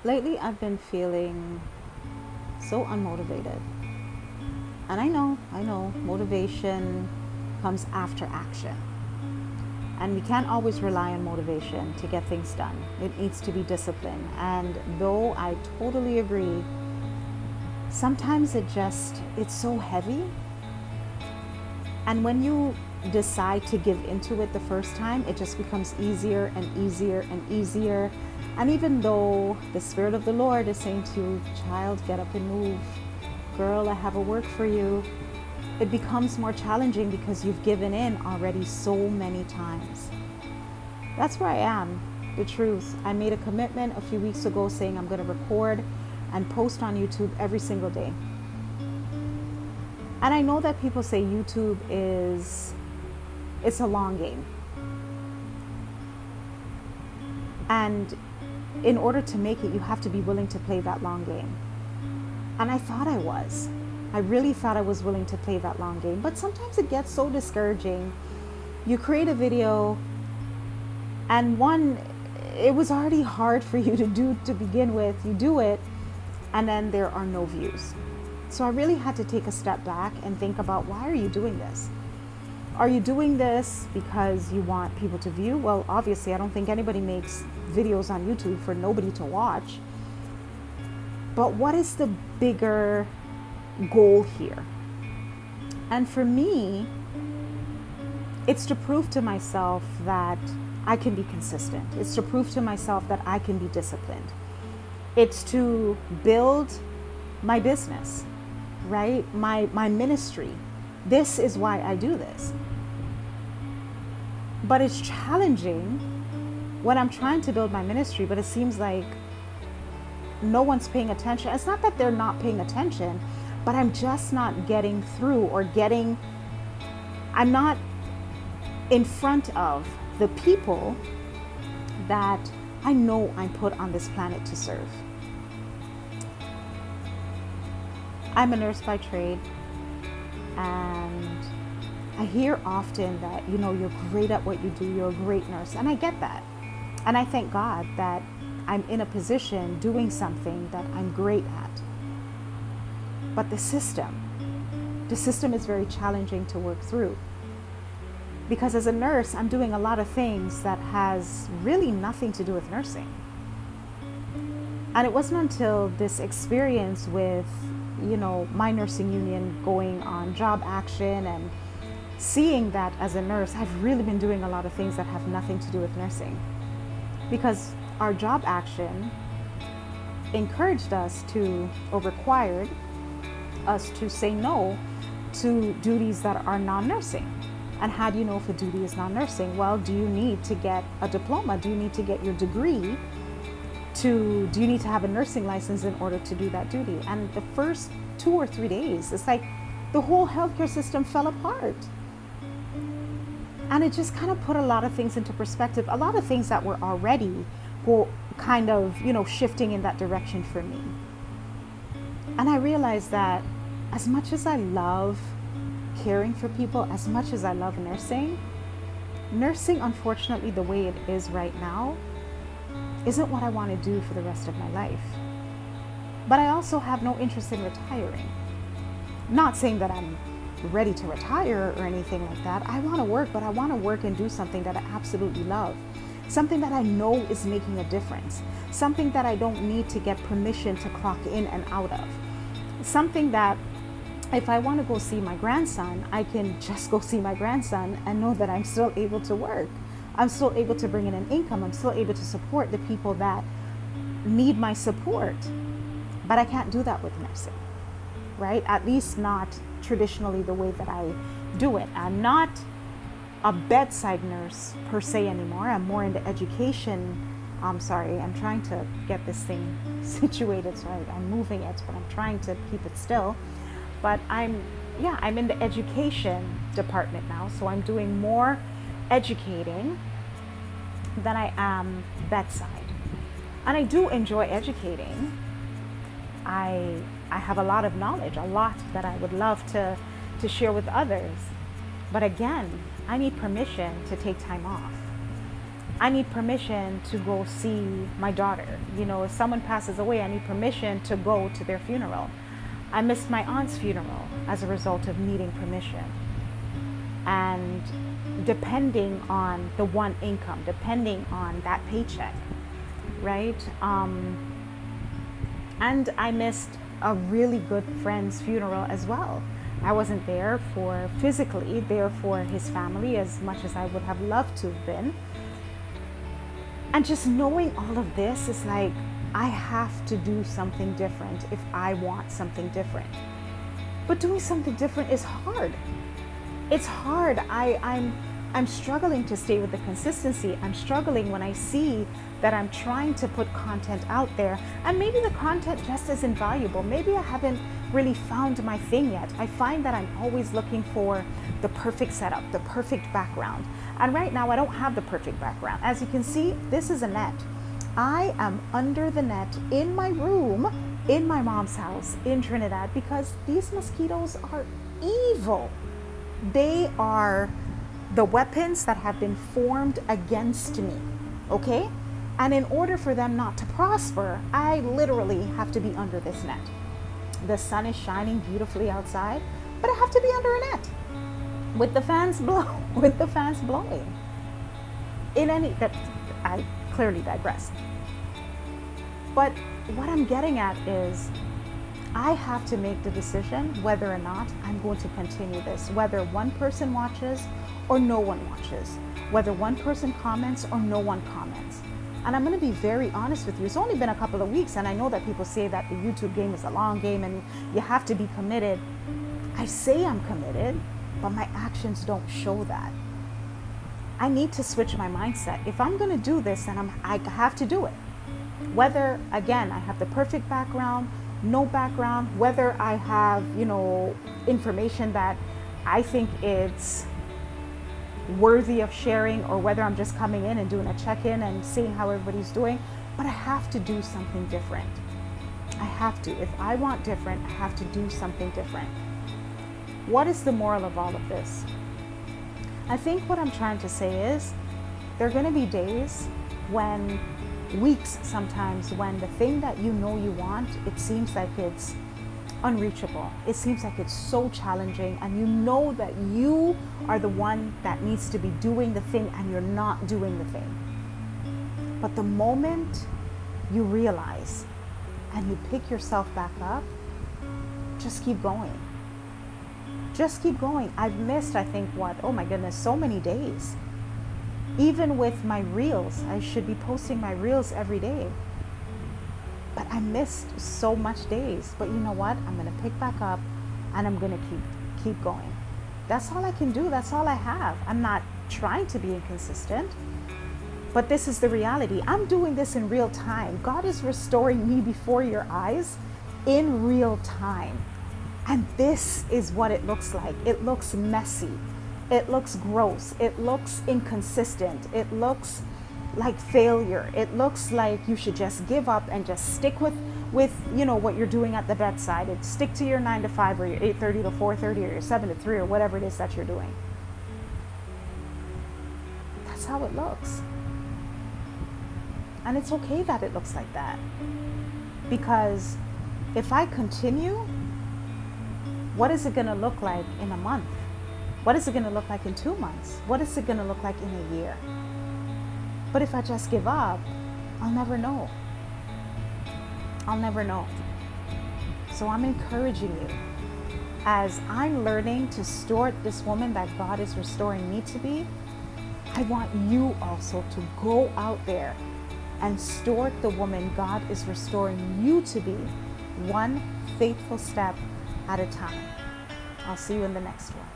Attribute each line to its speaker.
Speaker 1: Lately, I've been feeling so unmotivated. And I know, motivation comes after action. And we can't always rely on motivation to get things done. It needs to be discipline. And though I totally agree, sometimes it's so heavy. And when you decide to give into it the first time, it just becomes easier and easier and easier. And even though the Spirit of the Lord is saying to you, child, get up and move. Girl, I have a work for you. It becomes more challenging because you've given in already so many times. That's where I am, the truth. I made a commitment a few weeks ago saying I'm going to record and post on YouTube every single day. And I know that people say YouTube it's a long game. And in order to make it, you have to be willing to play that long game. And I thought I was. I really thought I was willing to play that long game. But sometimes it gets so discouraging. You create a video, and it was already hard for you to do to begin with. You do it, and then there are no views. So I really had to take a step back and think about, why are you doing this? Are you doing this because you want people to view? Well, obviously, I don't think anybody makes videos on YouTube for nobody to watch. But what is the bigger goal here? And for me, it's to prove to myself that I can be consistent. It's to prove to myself that I can be disciplined. It's to build my business, right? My ministry. This is why I do this. But it's challenging when I'm trying to build my ministry, but it seems like no one's paying attention. It's not that they're not paying attention, but I'm just not getting through I'm not in front of the people that I know I'm put on this planet to serve. I'm a nurse by trade, and I hear often that, you're great at what you do, you're a great nurse, and I get that. And I thank God that I'm in a position doing something that I'm great at. But the system is very challenging to work through. Because as a nurse, I'm doing a lot of things that has really nothing to do with nursing. And it wasn't until this experience with, my nursing union going on job action and seeing that as a nurse, I've really been doing a lot of things that have nothing to do with nursing. Because our job action encouraged us to, or required us to say no to duties that are non-nursing. And how do you know if a duty is non-nursing? Well, do you need to get a diploma? Do you need to get your degree? Do you need to have a nursing license in order to do that duty? And the first 2 or 3 days, it's like the whole healthcare system fell apart. And it just kind of put a lot of things into perspective, a lot of things that were already kind of, shifting in that direction for me. And I realized that as much as I love caring for people, as much as I love nursing, unfortunately, the way it is right now, isn't what I want to do for the rest of my life. But I also have no interest in retiring. Not saying that I'm ready to retire or anything like that. I want to work, but I want to work and do something that I absolutely love. Something that I know is making a difference. Something that I don't need to get permission to clock in and out of. Something that if I want to go see my grandson, I can just go see my grandson and know that I'm still able to work. I'm still able to bring in an income. I'm still able to support the people that need my support. But I can't do that with nursing, right? At least not traditionally the way that I do it. I'm not a bedside nurse per se anymore. I'm more into education. I'm sorry, I'm trying to get this thing situated, so I'm moving it, but I'm trying to keep it still. But I'm in the education department now, so I'm doing more educating than I am bedside. And I do enjoy educating. I have a lot of knowledge, a lot that I would love to share with others. But again, I need permission to take time off. I need permission to go see my daughter. If someone passes away, I need permission to go to their funeral. I missed my aunt's funeral as a result of needing permission. And depending on the one income, depending on that paycheck, right? And I missed a really good friend's funeral as well. I wasn't there physically there for his family as much as I would have loved to have been. And just knowing all of this is like, I have to do something different if I want something different. But doing something different is hard. It's hard. I'm struggling to stay with the consistency. I'm struggling when I see that I'm trying to put content out there, and maybe the content just isn't valuable. Maybe I haven't really found my thing yet. I find that I'm always looking for the perfect setup, the perfect background. And right now I don't have the perfect background. As you can see, this is a net. I am under the net in my room, in my mom's house in Trinidad, because these mosquitoes are evil. They are the weapons that have been formed against me, okay? And in order for them not to prosper, I literally have to be under this net. The sun is shining beautifully outside, but I have to be under a net with the fans blowing. I clearly digress. But what I'm getting at is, I have to make the decision whether or not I'm going to continue this, whether one person watches or no one watches, whether one person comments or no one comments. And I'm going to be very honest with you. It's only been a couple of weeks, and I know that people say that the YouTube game is a long game and you have to be committed. I say I'm committed, but my actions don't show that. I need to switch my mindset. If I'm going to do this, then I have to do it. Whether, again, I have the perfect background, no background, whether I have, information that I think it's worthy of sharing, or whether I'm just coming in and doing a check-in and seeing how everybody's doing, but I have to do something different. I have to. If I want different, I have to do something different. What is the moral of all of this? I think what I'm trying to say is, there are going to be days weeks sometimes, when the thing that you want, it seems like it's unreachable. It seems like it's so challenging, and you know that you are the one that needs to be doing the thing and you're not doing the thing. But the moment you realize and you pick yourself back up, just keep going. Just keep going. I've missed, I think, oh my goodness, so many days. Even with my reels, I should be posting my reels every day. But I missed so much days. But you know what? I'm going to pick back up, and I'm going to keep going. That's all I can do. That's all I have. I'm not trying to be inconsistent, but this is the reality. I'm doing this in real time. God is restoring me before your eyes in real time. And this is what it looks like. It looks messy. It looks gross. It looks inconsistent. It looks like failure. It looks like you should just give up and just stick with what you're doing at the bedside. And stick to your 9 to 5 or your 8:30 to 4:30 or your 7 to 3 or whatever it is that you're doing. That's how it looks. And it's okay that it looks like that. Because if I continue, what is it going to look like in a month? What is it going to look like in 2 months? What is it going to look like in a year? But if I just give up, I'll never know. I'll never know. So I'm encouraging you, as I'm learning to steward this woman that God is restoring me to be, I want you also to go out there and steward the woman God is restoring you to be, one faithful step at a time. I'll see you in the next one.